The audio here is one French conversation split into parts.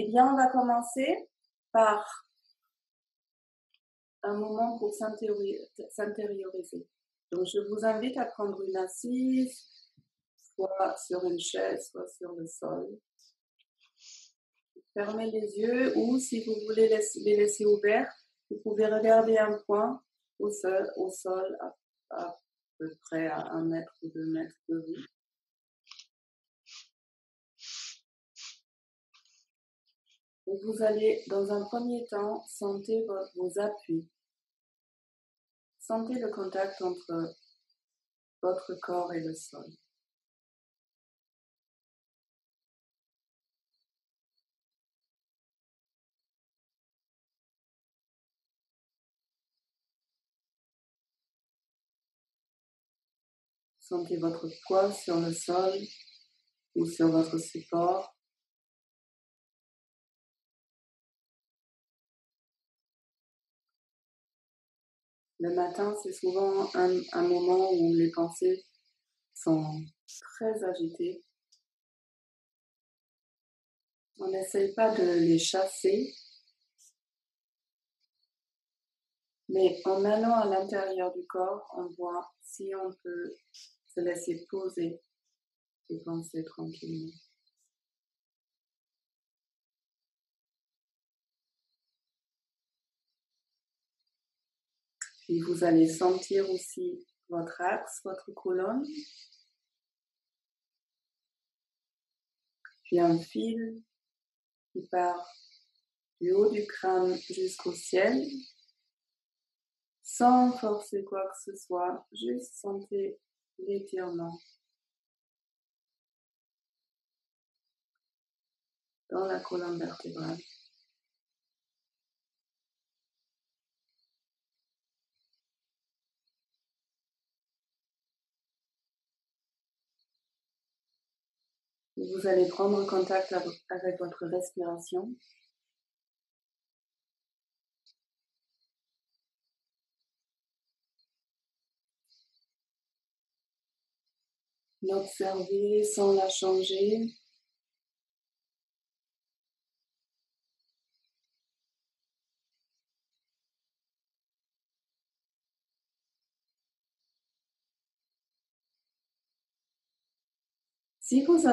Eh bien, on va commencer par un moment pour s'intérioriser. Donc, je vous invite à prendre une assise, soit sur une chaise, soit sur le sol. Fermez les yeux ou, si vous voulez les laisser ouverts, vous pouvez regarder un point au sol à peu près à 1 mètre ou 2 mètres de vous. Et vous allez, dans un premier temps, sentir vos appuis. Sentez le contact entre votre corps et le sol. Sentez votre poids sur le sol ou sur votre support. Le matin, c'est souvent un moment où les pensées sont très agitées. On n'essaye pas de les chasser, mais en allant à l'intérieur du corps, on voit si on peut se laisser poser et penser tranquillement. Puis vous allez sentir aussi votre axe, votre colonne, puis un fil qui part du haut du crâne jusqu'au ciel, sans forcer quoi que ce soit, juste sentez l'étirement dans la colonne vertébrale. Et vous allez prendre contact avec votre respiration. L'observer sans la changer. Si vous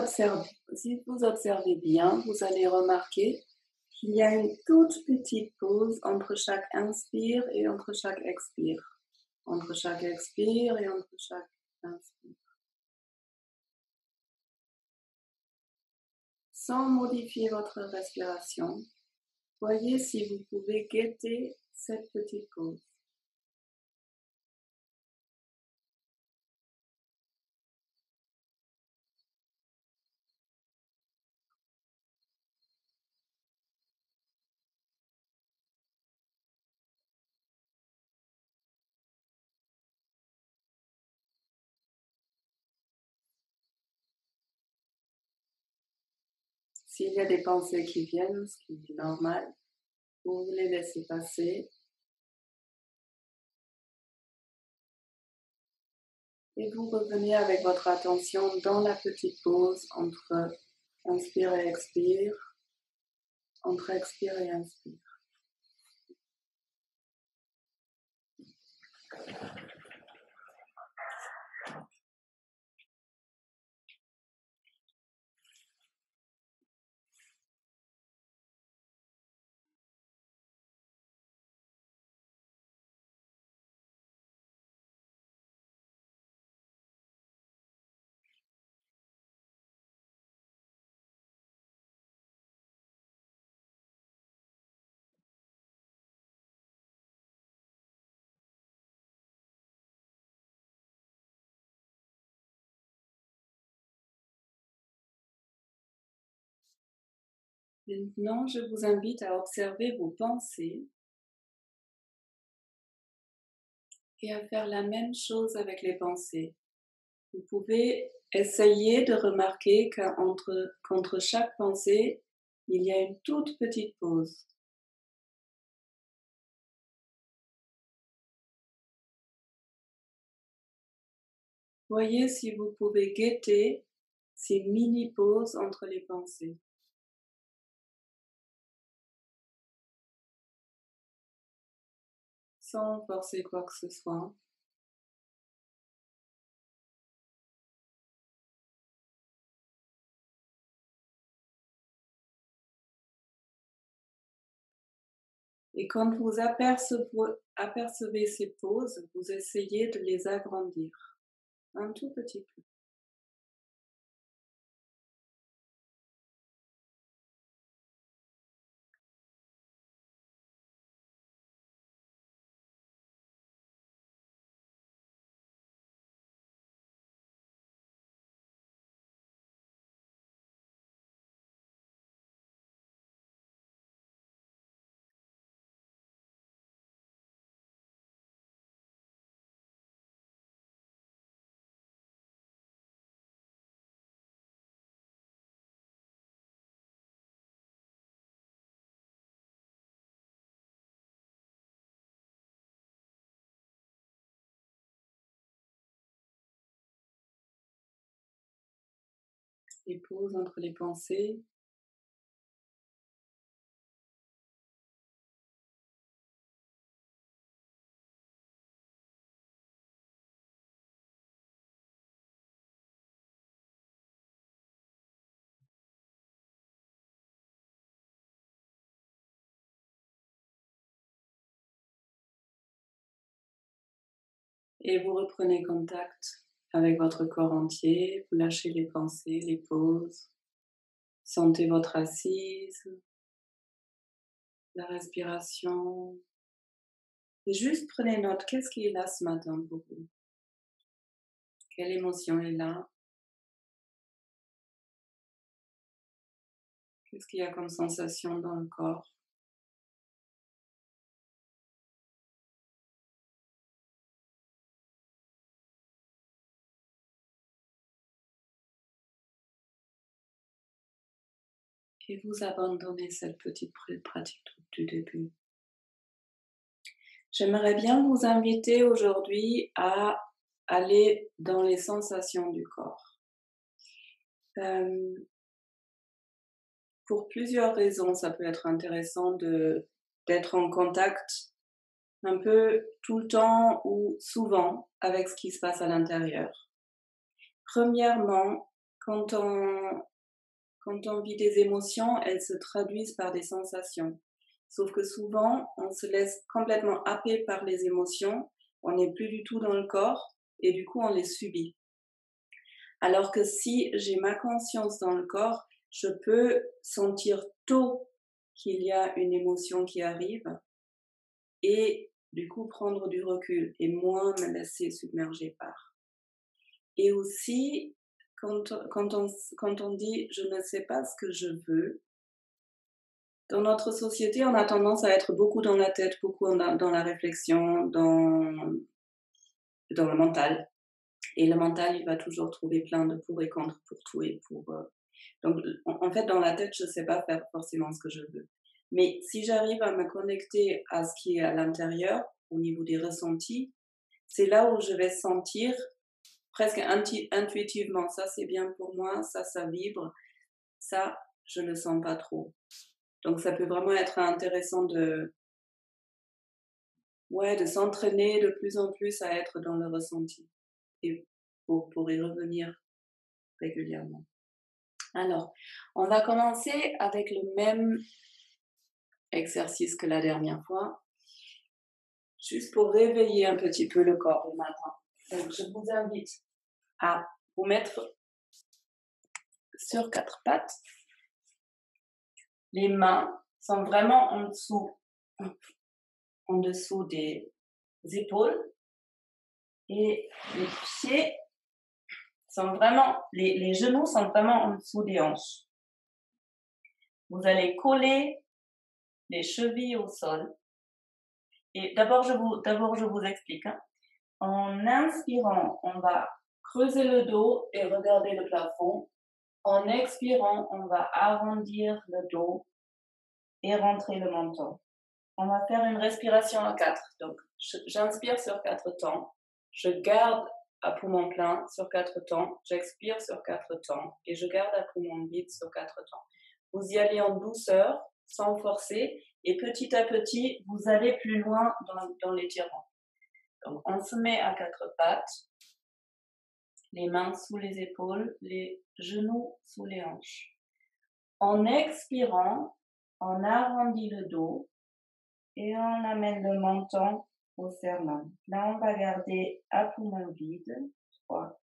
observez bien, vous allez remarquer qu'il y a une toute petite pause entre chaque inspire et entre chaque expire. Entre chaque expire et entre chaque inspire. Sans modifier votre respiration, voyez si vous pouvez guetter cette petite pause. S'il y a des pensées qui viennent, ce qui est normal, vous les laissez passer. Et vous revenez avec votre attention dans la petite pause entre inspire et expire, entre expire et inspire. Maintenant, je vous invite à observer vos pensées et à faire la même chose avec les pensées. Vous pouvez essayer de remarquer qu'entre chaque pensée, il y a une toute petite pause. Voyez si vous pouvez guetter ces mini-pauses entre les pensées. sans forcer quoi que ce soit. Et quand vous apercevez ces pauses, vous essayez de les agrandir un tout petit peu. Les pauses entre les pensées. Et vous reprenez contact avec votre corps entier, vous lâchez les pensées, les pauses, sentez votre assise, la respiration, et juste prenez note, qu'est-ce qui est là ce matin pour vous? Quelle émotion est là? Qu'est-ce qu'il y a comme sensation dans le corps? Et vous abandonnez cette petite pratique du début. J'aimerais bien vous inviter aujourd'hui à aller dans les sensations du corps. Pour plusieurs raisons, ça peut être intéressant d'être en contact un peu tout le temps ou souvent avec ce qui se passe à l'intérieur. Premièrement, quand on vit des émotions, elles se traduisent par des sensations. Sauf que souvent, on se laisse complètement happer par les émotions, on n'est plus du tout dans le corps et du coup, on les subit. Alors que si j'ai ma conscience dans le corps, je peux sentir tôt qu'il y a une émotion qui arrive et du coup prendre du recul et moins me laisser submerger par. Et aussi, quand on dit je ne sais pas ce que je veux, dans notre société, on a tendance à être beaucoup dans la tête, beaucoup dans la réflexion, dans le mental. Et le mental, il va toujours trouver plein de pour et contre pour tout et pour. Donc, en fait, dans la tête, je ne sais pas faire forcément ce que je veux. Mais si j'arrive à me connecter à ce qui est à l'intérieur, au niveau des ressentis, c'est là où je vais sentir presque intuitivement, ça c'est bien pour moi, ça vibre, ça je ne le sens pas trop. Donc ça peut vraiment être intéressant de s'entraîner de plus en plus à être dans le ressenti et pour y revenir régulièrement. Alors, on va commencer avec le même exercice que la dernière fois, juste pour réveiller un petit peu le corps le matin. Donc, je vous invite à vous mettre sur 4 pattes. Les mains sont vraiment en dessous des épaules et les pieds sont vraiment, les genoux sont vraiment en dessous des hanches. Vous allez coller les chevilles au sol. Et d'abord, je vous explique. En inspirant, on va creuser le dos et regarder le plafond. En expirant, on va arrondir le dos et rentrer le menton. On va faire une respiration à 4. Donc, j'inspire sur 4 temps. Je garde à poumon plein sur 4 temps. J'expire sur 4 temps. Et je garde à poumon vide sur 4 temps. Vous y allez en douceur. sans forcer. Et petit à petit, vous allez plus loin dans l'étirement. Donc, on se met à quatre pattes, les mains sous les épaules, les genoux sous les hanches. En expirant, on arrondit le dos et on amène le menton au sternum. Là, on va garder à poumon vide. 3,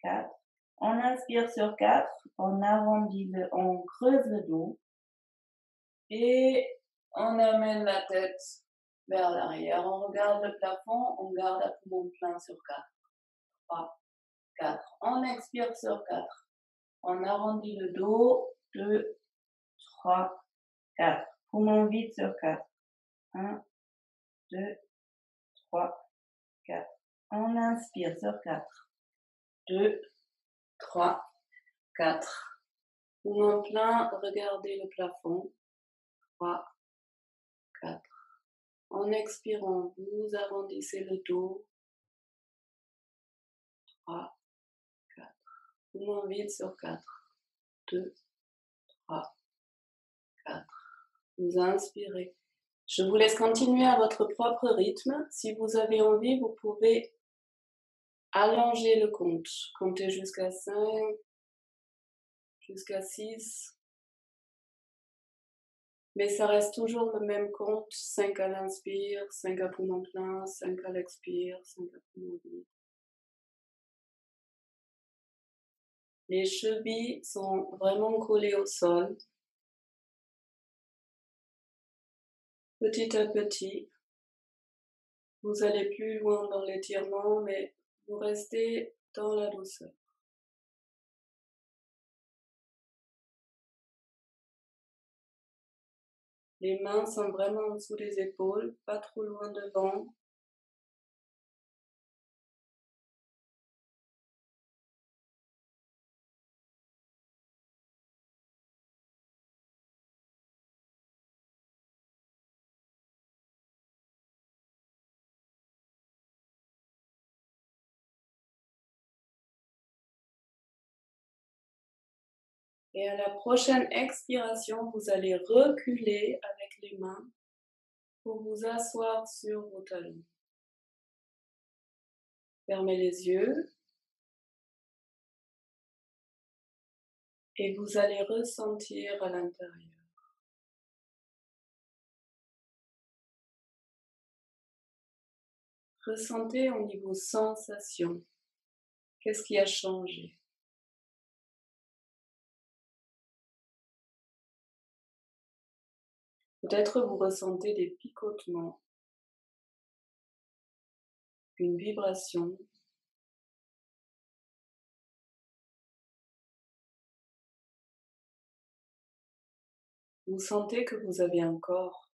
4. On inspire sur 4, on creuse le dos et on amène la tête vers l'arrière. On regarde le plafond, on garde à poumon plein sur 4. 3, 4. On expire sur 4. On arrondit le dos. 2, 3, 4. Poumon vide sur 4. 1, 2, 3, 4. On inspire sur 4. 2, 3, 4. Poumon plein, regardez le plafond. 3, 4. En expirant, vous arrondissez le dos. 3, 4. Poumon vide sur 4. 2, 3, 4. Vous inspirez. Je vous laisse continuer à votre propre rythme. Si vous avez envie, vous pouvez allonger le compte. Comptez jusqu'à 5, jusqu'à 6. Mais ça reste toujours le même compte. 5 à l'inspire, 5 à poumon plein, 5 à l'expire, 5 à poumon vide. Les chevilles sont vraiment collées au sol. Petit à petit, vous allez plus loin dans l'étirement, mais vous restez dans la douceur. Les mains sont vraiment en dessous des épaules, pas trop loin devant. Et à la prochaine expiration, vous allez reculer avec les mains pour vous asseoir sur vos talons. Fermez les yeux et vous allez ressentir à l'intérieur. Ressentez au niveau sensation. Qu'est-ce qui a changé? Peut-être vous ressentez des picotements, une vibration. Vous sentez que vous avez un corps.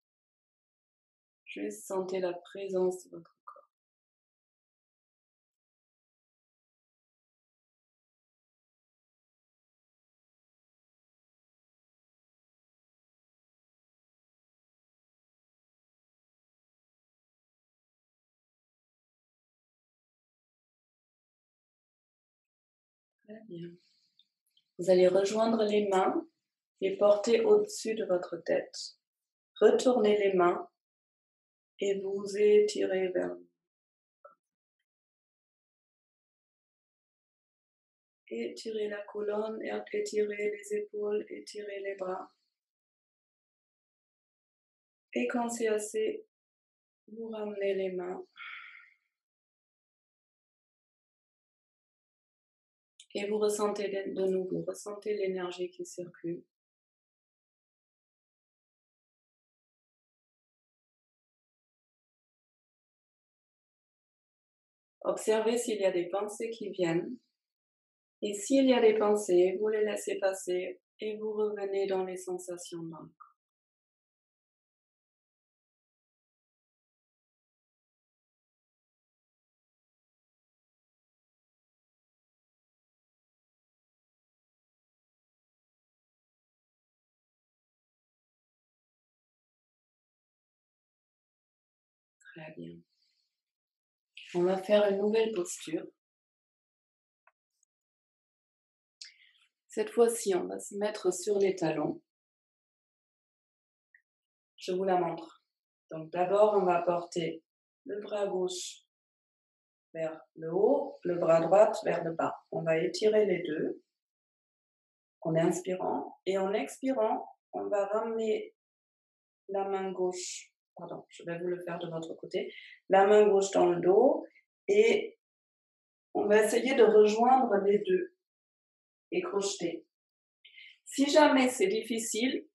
Juste sentez la présence de votre corps. Très bien. Vous allez rejoindre les mains et porter au-dessus de votre tête. Retournez les mains et vous étirez vers vous. Étirez la colonne, étirez les épaules, étirez les bras. Et quand c'est assez, vous ramenez les mains. Et vous ressentez de nouveau, ressentez l'énergie qui circule. Observez s'il y a des pensées qui viennent. Et s'il y a des pensées, vous les laissez passer et vous revenez dans les sensations dans le corps. Très bien. On va faire une nouvelle posture. Cette fois-ci, on va se mettre sur les talons. Je vous la montre. Donc d'abord, on va porter le bras gauche vers le haut, le bras droit vers le bas. On va étirer les deux en inspirant et en expirant, on va ramener la main gauche, pardon, je vais vous le faire de votre côté, la main gauche dans le dos et on va essayer de rejoindre les deux et crocheter. Si jamais c'est difficile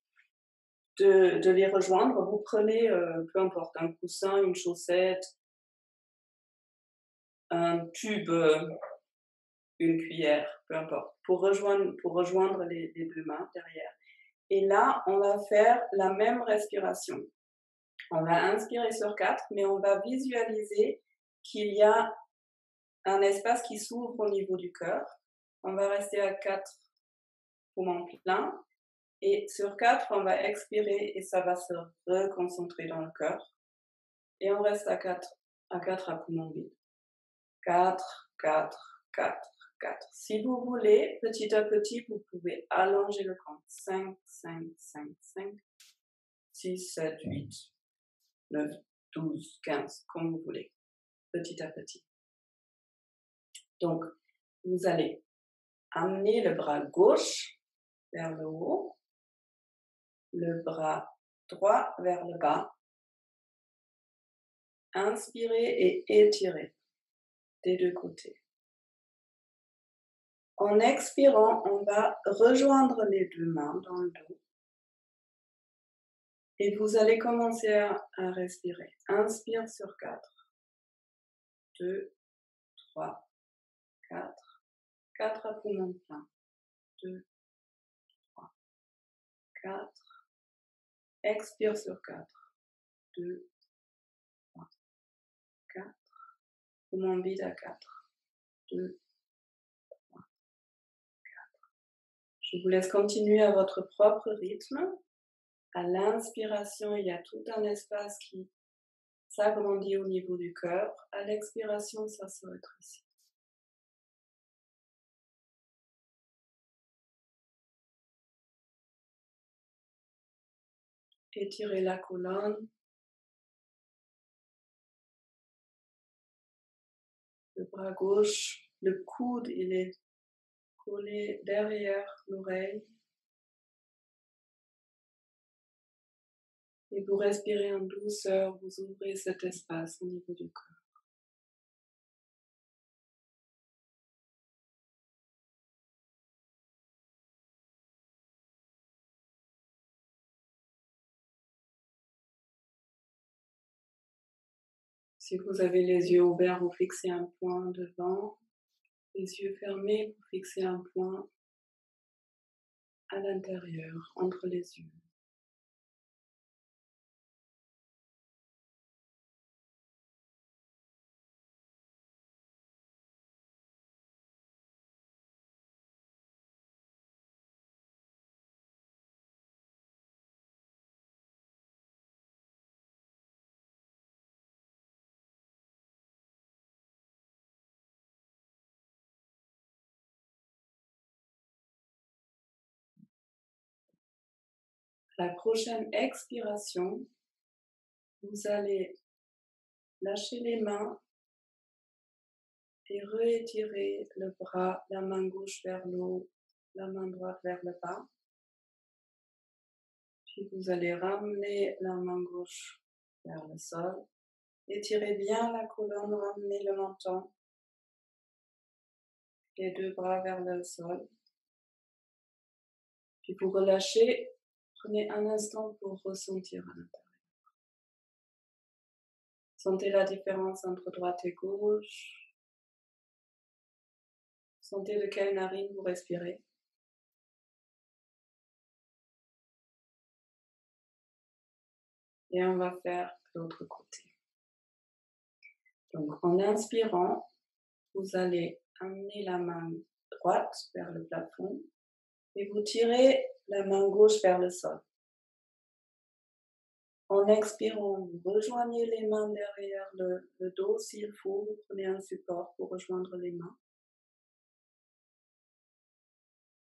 de les rejoindre, vous prenez, peu importe, un coussin, une chaussette, un tube, une cuillère, peu importe, pour rejoindre les deux mains derrière. Et là, on va faire la même respiration. On va inspirer sur 4, mais on va visualiser qu'il y a un espace qui s'ouvre au niveau du cœur. On va rester à 4 poumons pleins. Et sur 4, on va expirer et ça va se reconcentrer dans le cœur. Et on reste à 4 à poumons vides. 4, 4, 4, 4. Si vous voulez, petit à petit, vous pouvez allonger le compte. 5, 5, 5, 5, 6, 7, 8, 9, 12, 15, comme vous voulez. Petit à petit. Donc, vous allez amener le bras gauche vers le haut, le bras droit vers le bas. Inspirez et étirez des deux côtés. En expirant, on va rejoindre les deux mains dans le dos. Et vous allez commencer à respirer. Inspire sur 4. 2, 3, 4. 4 à poumons pleins. 2, 3, 4. Expire sur 4. 2, 3, 4. Poumons vides à 4. 2, 3, 4. Je vous laisse continuer à votre propre rythme. À l'inspiration, il y a tout un espace qui s'agrandit au niveau du cœur. À l'expiration, ça se rétrécit. Étirez la colonne. Le bras gauche, le coude, il est collé derrière l'oreille. Et vous respirez en douceur, vous ouvrez cet espace au niveau du corps. Si vous avez les yeux ouverts, vous fixez un point devant. Les yeux fermés, vous fixez un point à l'intérieur, entre les yeux. La prochaine expiration, vous allez lâcher les mains et réétirer le bras, la main gauche vers le haut, la main droite vers le bas. Puis vous allez ramener la main gauche vers le sol. Étirez bien la colonne, ramenez le menton. Les deux bras vers le sol. Puis vous relâchez. Prenez un instant pour ressentir à l'intérieur. Sentez la différence entre droite et gauche. Sentez de quelle narine vous respirez. Et on va faire l'autre côté. Donc en inspirant, vous allez amener la main droite vers le plafond et vous tirez la main gauche vers le sol. En expirant, vous rejoignez les mains derrière le dos s'il faut, vous prenez un support pour rejoindre les mains.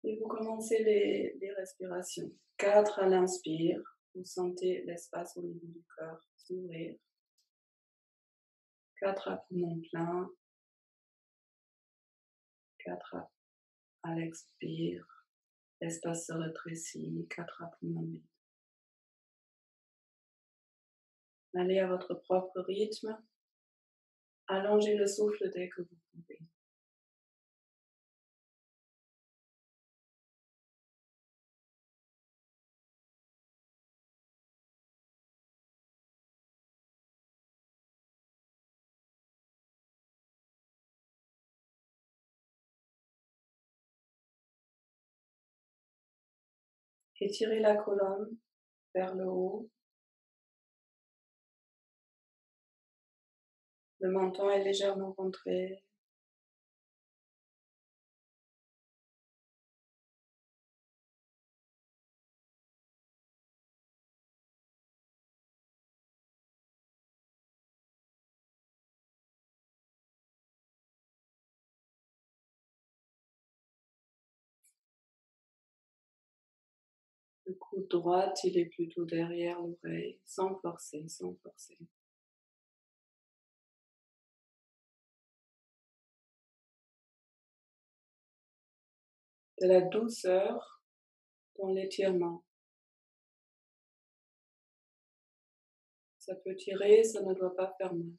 Et vous commencez les respirations. 4 à l'inspire, vous sentez l'espace au niveau du cœur s'ouvrir. 4 à poumon plein, 4 à l'expire, l'espace se rétrécit, 4 à poumon vide. Allez à votre propre rythme, allongez le souffle dès que vous pouvez. Étirez la colonne vers le haut. Le menton est légèrement rentré. Le coude droit, il est plutôt derrière l'oreille, sans forcer, sans forcer. De la douceur dans l'étirement. Ça peut tirer, ça ne doit pas faire mal.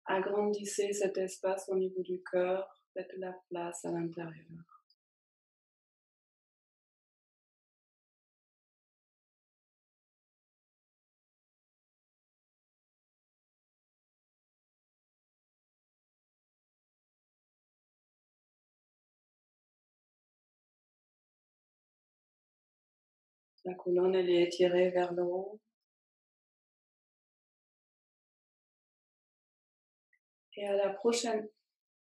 Agrandissez cet espace au niveau du cœur, faites de la place à l'intérieur. La colonne, elle est étirée vers le haut. Et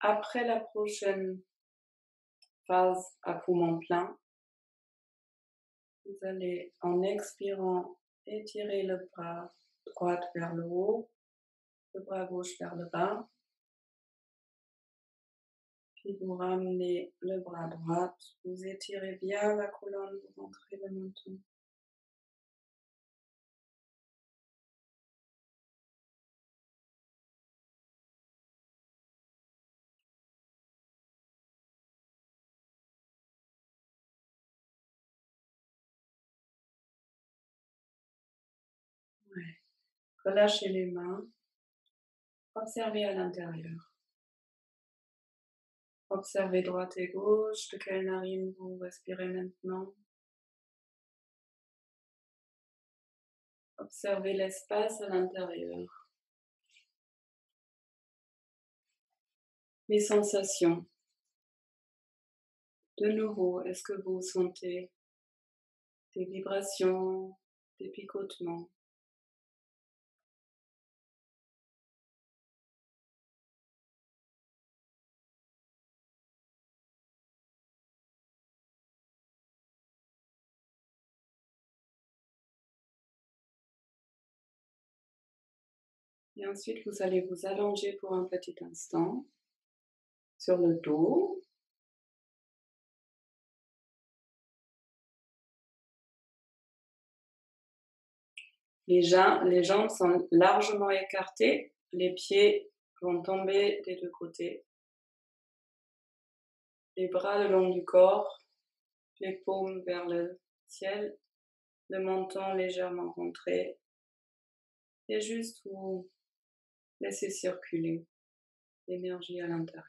après la prochaine phase à poumon plein, vous allez, en expirant, étirer le bras droit vers le haut, le bras gauche vers le bas. Puis vous ramenez le bras droit, vous étirez bien la colonne, vous rentrez le menton. Ouais. Relâchez les mains, observez à l'intérieur. Observez droite et gauche, de quelle narine vous respirez maintenant. Observez l'espace à l'intérieur. Les sensations. De nouveau, est-ce que vous sentez des vibrations, des picotements? Et ensuite, vous allez vous allonger pour un petit instant sur le dos. Les jambes sont largement écartées, les pieds vont tomber des deux côtés. Les bras le long du corps, les paumes vers le ciel, le menton légèrement rentré. Et juste vous laissez circuler l'énergie à l'intérieur.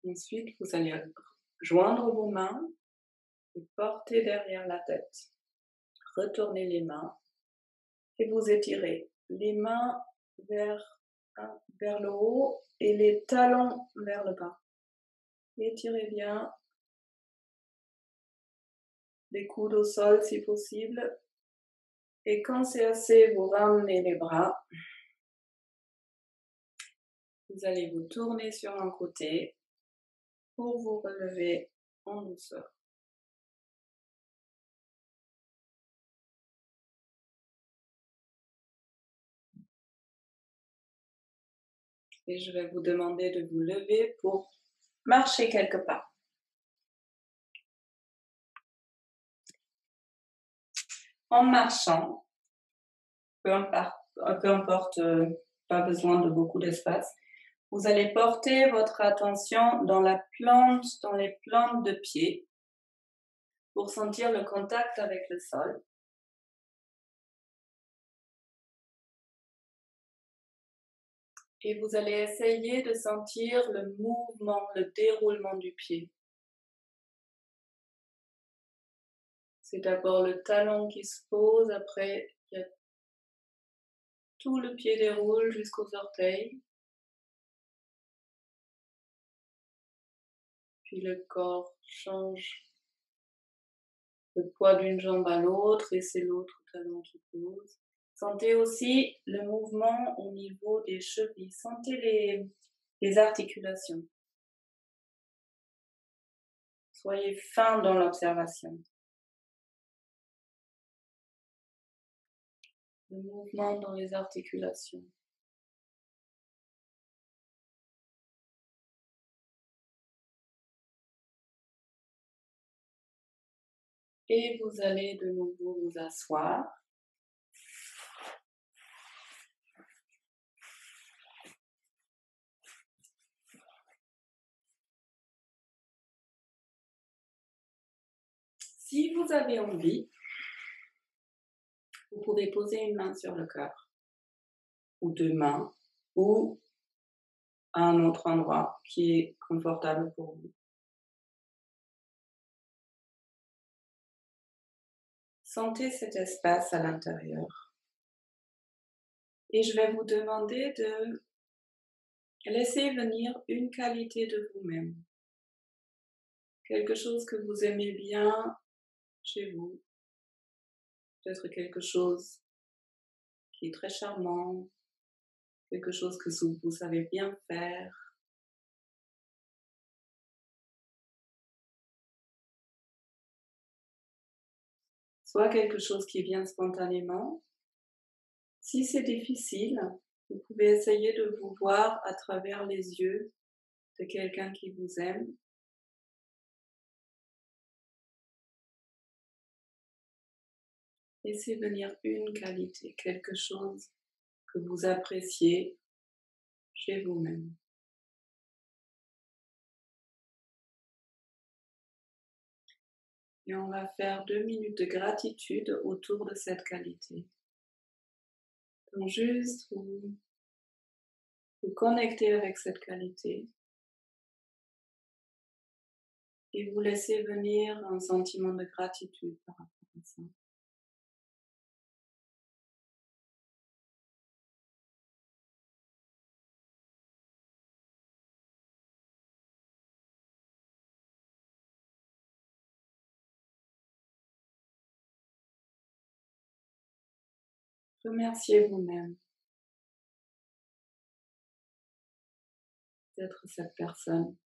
Ensuite, vous allez joindre vos mains et porter derrière la tête. Retournez les mains et vous étirez les mains vers le haut et les talons vers le bas. Étirez bien, les coudes au sol si possible. Et quand c'est assez, vous ramenez les bras. Vous allez vous tourner sur un côté pour vous relever en douceur. Et je vais vous demander de vous lever pour marcher quelques pas. En marchant, peu importe, pas besoin de beaucoup d'espace, vous allez porter votre attention dans les plantes de pied pour sentir le contact avec le sol. Et vous allez essayer de sentir le mouvement, le déroulement du pied. C'est d'abord le talon qui se pose, après tout le pied déroule jusqu'aux orteils. Puis le corps change le poids d'une jambe à l'autre et c'est l'autre talon qui pose. Sentez aussi le mouvement au niveau des chevilles. Sentez les articulations. Soyez fin dans l'observation. Le mouvement dans les articulations. Et vous allez de nouveau vous asseoir. Si vous avez envie, vous pouvez poser une main sur le cœur, ou deux mains, ou à un autre endroit qui est confortable pour vous. Sentez cet espace à l'intérieur. Et je vais vous demander de laisser venir une qualité de vous-même. Quelque chose que vous aimez bien chez vous. Peut-être quelque chose qui est très charmant, quelque chose que vous savez bien faire. Soit quelque chose qui vient spontanément. Si c'est difficile, vous pouvez essayer de vous voir à travers les yeux de quelqu'un qui vous aime. Laissez venir une qualité, quelque chose que vous appréciez chez vous-même. Et on va faire 2 minutes de gratitude autour de cette qualité. Donc juste vous connecter avec cette qualité et vous laisser venir un sentiment de gratitude par rapport à ça. Remerciez vous-même d'être cette personne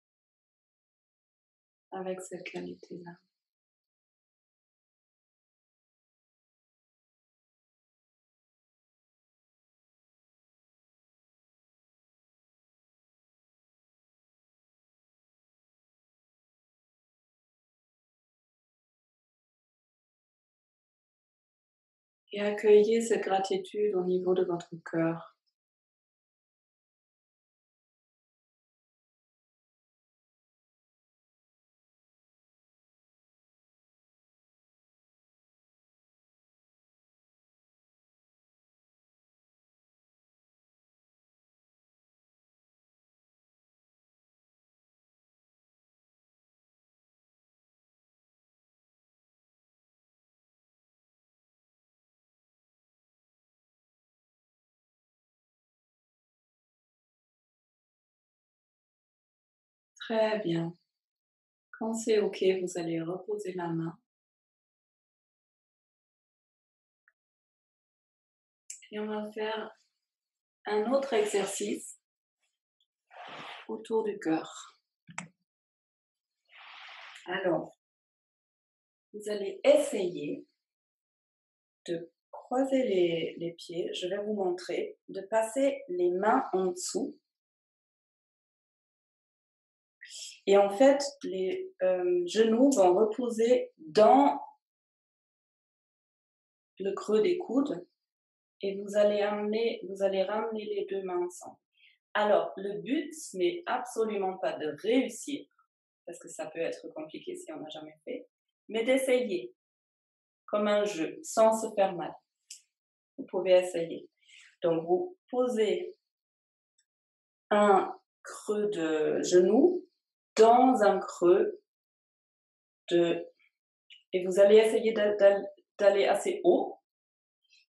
avec cette qualité-là. Et accueillez cette gratitude au niveau de votre cœur. Très bien. Quand c'est OK, vous allez reposer la main. Et on va faire un autre exercice autour du cœur. Alors, vous allez essayer de croiser les pieds. Je vais vous montrer, de passer les mains en dessous. Et en fait, les genoux vont reposer dans le creux des coudes et vous allez ramener les deux mains ensemble. Alors, le but n'est absolument pas de réussir, parce que ça peut être compliqué si on n'a jamais fait, mais d'essayer, comme un jeu, sans se faire mal. Vous pouvez essayer. Donc, vous posez un creux de genou dans un creux de... Et vous allez essayer d'aller assez haut.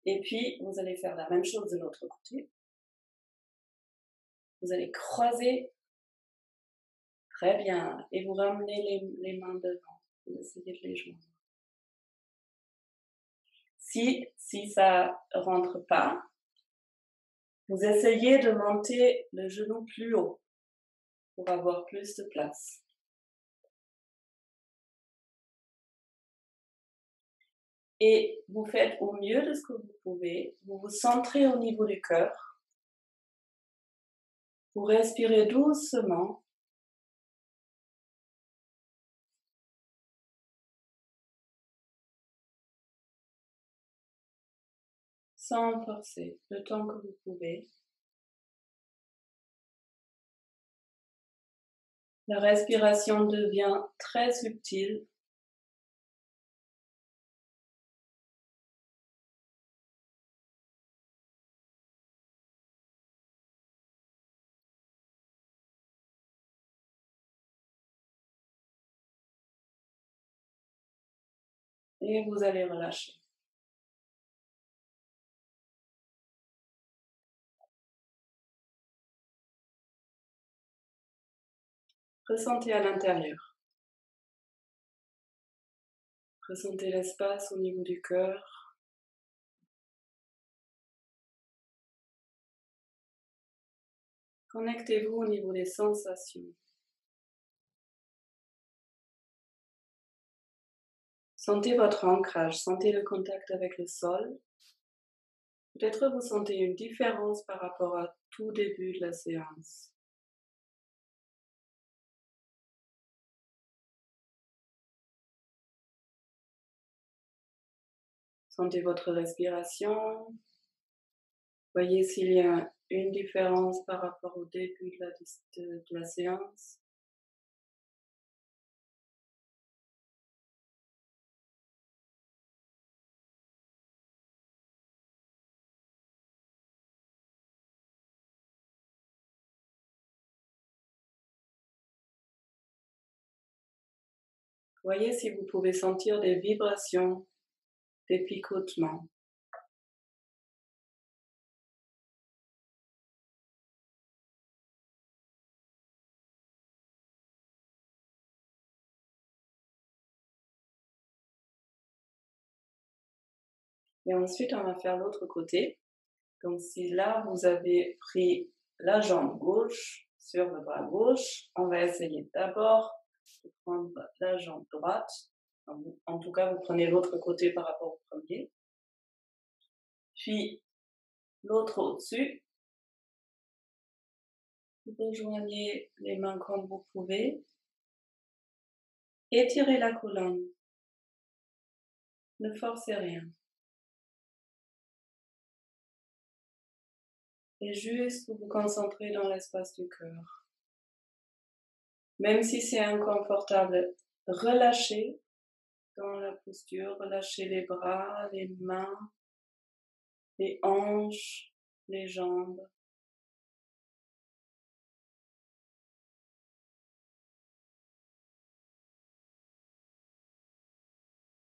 Et puis, vous allez faire la même chose de l'autre côté. Vous allez croiser très bien et vous ramenez les mains devant. Vous essayez de les joindre. Si ça ne rentre pas, vous essayez de monter le genou plus haut pour avoir plus de place. Et vous faites au mieux de ce que vous pouvez. Vous vous centrez au niveau du cœur. Vous respirez doucement. Sans forcer, le temps que vous pouvez. La respiration devient très subtile. Et vous allez relâcher. Ressentez à l'intérieur. Ressentez l'espace au niveau du cœur. Connectez-vous au niveau des sensations. Sentez votre ancrage, sentez le contact avec le sol. Peut-être vous sentez une différence par rapport à tout début de la séance. Sentez votre respiration. Voyez s'il y a une différence par rapport au début de la séance. Voyez si vous pouvez sentir des vibrations, des picotements. Et ensuite, on va faire l'autre côté. Donc si là, vous avez pris la jambe gauche sur le bras gauche, on va essayer d'abord de prendre la jambe droite. En tout cas, vous prenez l'autre côté par rapport au premier. Puis l'autre au-dessus. Vous rejoignez les mains comme vous pouvez. Étirez la colonne. Ne forcez rien. Et juste vous concentrer dans l'espace du cœur. Même si c'est inconfortable, relâchez dans la posture, relâchez les bras, les mains, les hanches, les jambes.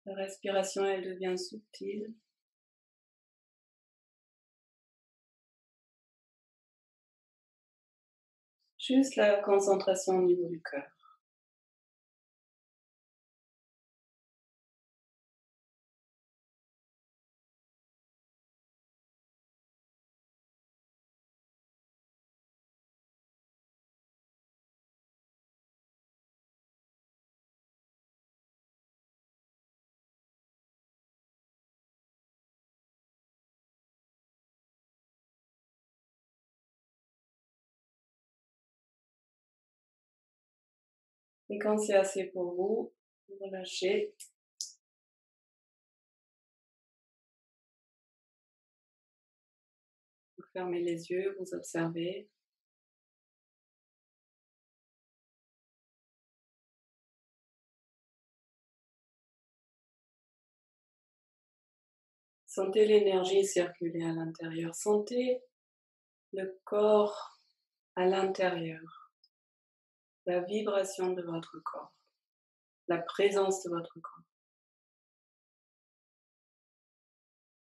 La respiration, elle devient subtile. Juste la concentration au niveau du cœur. Et quand c'est assez pour vous, vous relâchez. Vous fermez les yeux, vous observez. Sentez l'énergie circuler à l'intérieur. Sentez le corps à l'intérieur, la vibration de votre corps, la présence de votre corps.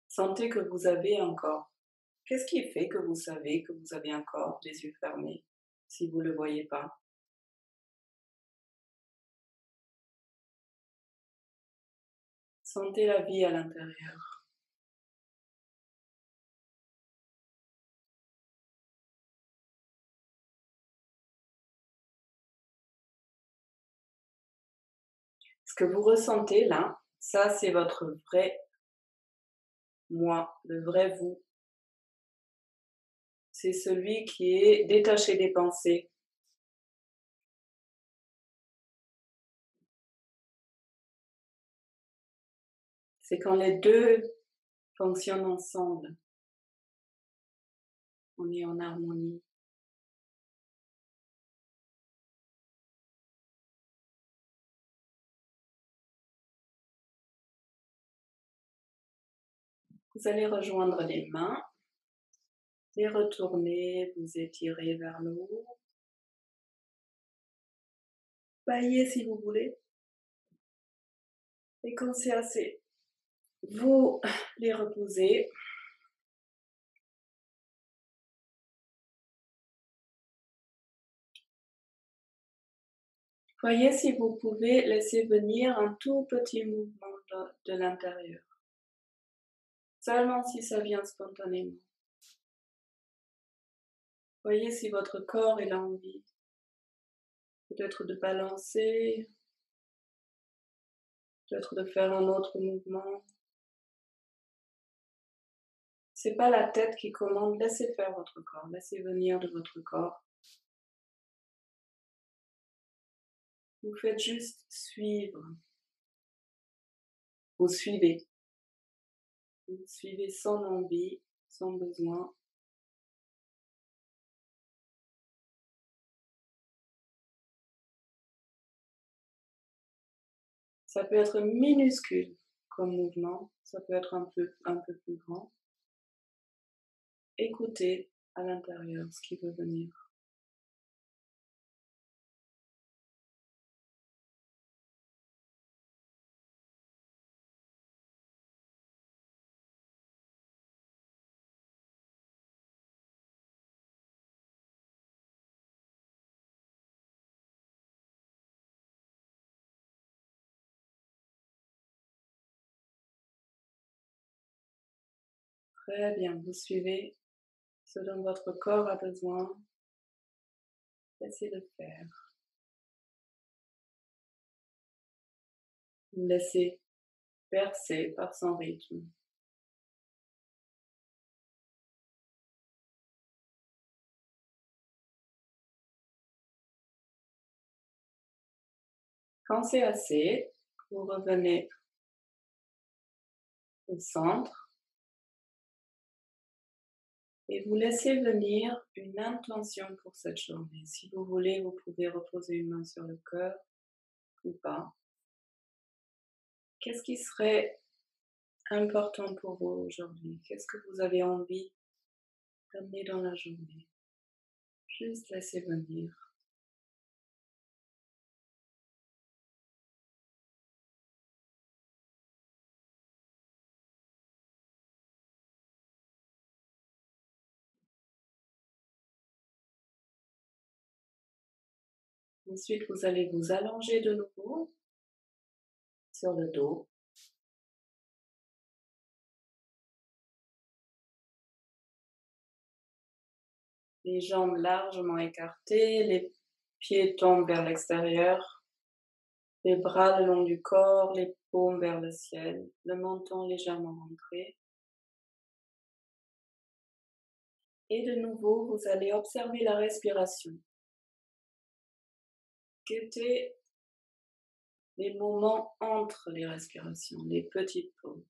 Sentez que vous avez un corps. Qu'est-ce qui fait que vous savez que vous avez un corps, les yeux fermés, si vous ne le voyez pas? Sentez la vie à l'intérieur. Ce que vous ressentez là, ça c'est votre vrai moi, le vrai vous. C'est celui qui est détaché des pensées. C'est quand les deux fonctionnent ensemble, on est en harmonie. Vous allez rejoindre les mains, les retourner, vous étirer vers le haut. Baillez si vous voulez. Et quand c'est assez, vous les reposez. Voyez si vous pouvez laisser venir un tout petit mouvement de l'intérieur. Seulement si ça vient spontanément. Voyez si votre corps il a envie. Peut-être de balancer, peut-être de faire un autre mouvement. C'est pas la tête qui commande, laissez faire votre corps, laissez venir de votre corps. Vous faites juste suivre. Vous suivez. Vous suivez sans envie, sans besoin. Ça peut être minuscule comme mouvement, ça peut être un peu plus grand. Écoutez à l'intérieur ce qui veut venir. Très bien, vous suivez ce dont votre corps a besoin. Laissez-le faire. Vous laissez bercer par son rythme. Quand c'est assez, vous revenez au centre et vous laissez venir une intention pour cette journée. Si vous voulez, vous pouvez reposer une main sur le cœur ou pas. Qu'est-ce qui serait important pour vous aujourd'hui? Qu'est-ce que vous avez envie d'amener dans la journée? Juste laissez venir. Ensuite, vous allez vous allonger de nouveau sur le dos. Les jambes largement écartées, les pieds tombent vers l'extérieur, les bras le long du corps, les paumes vers le ciel, le menton légèrement rentré. Et de nouveau, vous allez observer la respiration. Guettez les moments entre les respirations, les petites pauses.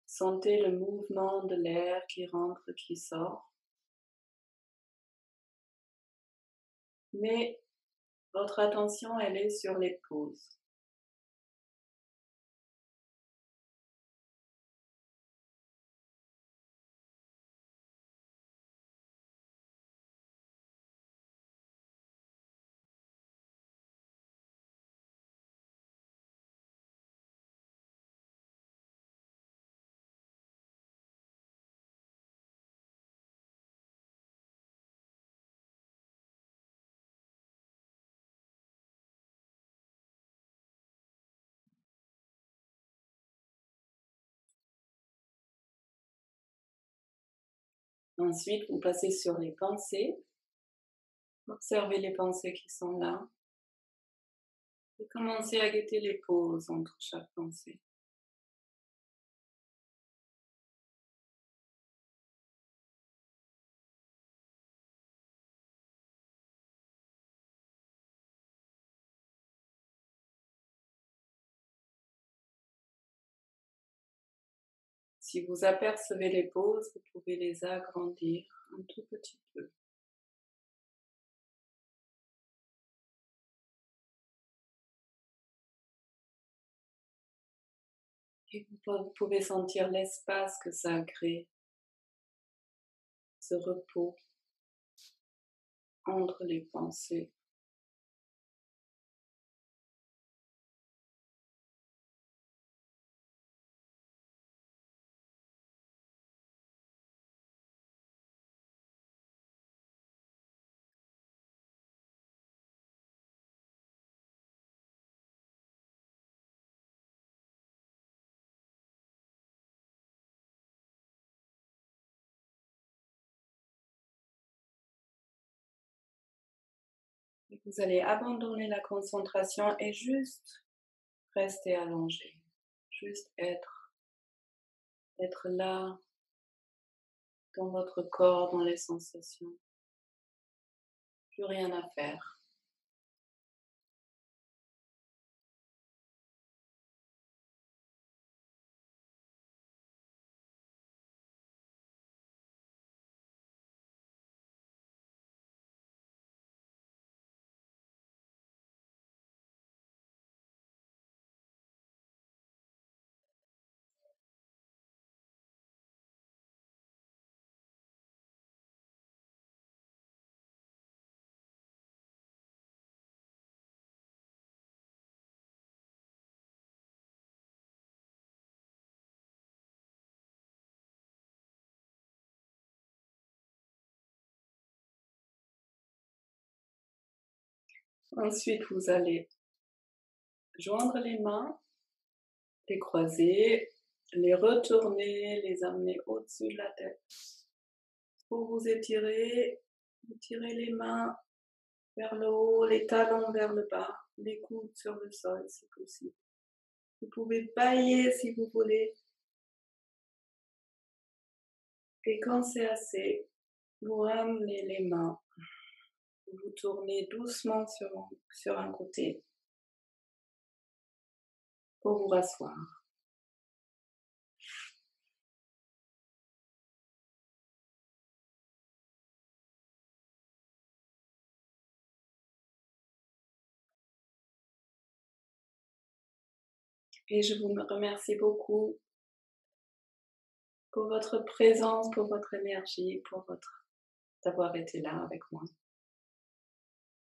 Sentez le mouvement de l'air qui rentre, qui sort. Mais votre attention, elle est sur les pauses. Ensuite, vous passez sur les pensées. Observez les pensées qui sont là. Et commencez à guetter les pauses entre chaque pensée. Si vous apercevez les pauses, vous pouvez les agrandir un tout petit peu. Et vous pouvez sentir l'espace que ça crée, ce repos entre les pensées. Et vous allez abandonner la concentration et juste rester allongé. Juste être là dans votre corps, dans les sensations. Plus rien à faire. Ensuite, vous allez joindre les mains, les croiser, les retourner, les amener au-dessus de la tête. Pour vous étirer, vous tirez les mains vers le haut, les talons vers le bas, les coudes sur le sol si possible. Vous pouvez bailler si vous voulez. Et quand c'est assez, vous ramenez les mains. Vous tournez doucement sur un côté pour vous rasseoir. Et je vous remercie beaucoup pour votre présence, pour votre énergie, d'avoir été là avec moi.